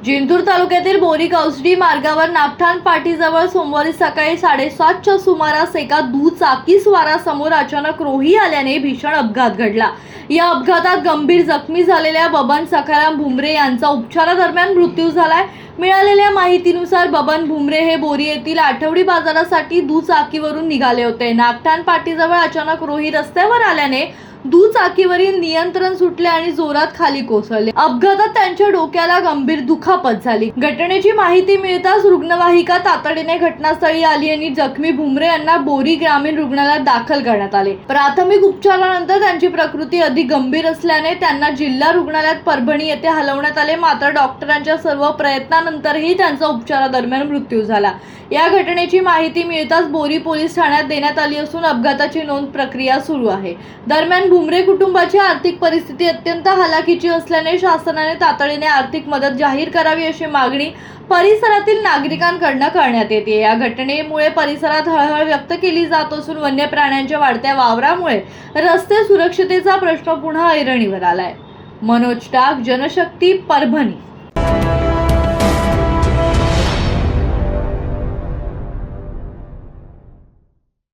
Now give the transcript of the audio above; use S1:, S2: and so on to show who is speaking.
S1: जिंतूर तालुक्यातील बोरी कौसडी मार्गावर नापठाण पाटीजवळ सोमवारी सकाळी 7:30च्या सुमारास एका दुचाकीस्वारासमोर अचानक रोही आल्याने भीषण अपघात घडला। या अपघातात गंभीर जखमी झालेल्या बबन सखाराम भुमरे यांचा उपचारादरम्यान मृत्यू झालाय। मिळालेल्या माहितीनुसार बबन भुमरे हे बोरी येथील आठवडी बाजारासाठी दुचाकीवरून निघाले होते। नापठाण पाटीजवळ अचानक रोही रस्त्यावर आल्याने दुचाकीवरील नियंत्रण सुटले आणि जोरात खाली कोसळले। अपघातात त्यांच्या डोक्याला गंभीर दुखापत झाली। घटनेची माहिती मिळताच रुग्णवाहिका तातडीने घटनास्थळी आली आणि जखमी भुमरे यांना बोरी ग्रामीण रुग्णालयात दाखल करण्यात आले। प्राथमिक उपचारानंतर त्यांची प्रकृती अधिक गंभीर असल्याने त्यांना जिल्हा रुग्णालयात परभणी येथे हलवण्यात आले। मात्र डॉक्टरांच्या सर्व प्रयत्नानंतरही त्यांचा उपचारादरम्यान मृत्यू झाला। या घटनेची माहिती मिळताच बोरी पोलीस ठाण्यात देण्यात आली असून अपघाताची नोंद प्रक्रिया सुरू आहे। दरम्यान भुमरे कुटुंबाची आर्थिक परिस्थिती अत्यंत हलाखीची असल्याने शासनाने तातडीने आर्थिक मदत जाहीर करावी अशी मागणी परिसरातील नागरिकांकडून करण्यात येते। या घटनेमुळे परिसरात हळहळ व्यक्त केली जात असून वन्य प्राण्यांच्या वाढत्या वावरामुळे रस्ते सुरक्षतेचा प्रश्न पुन्हा ऐरणीवर आलाय। मनोज टाक, जनशक्ती, परभणी।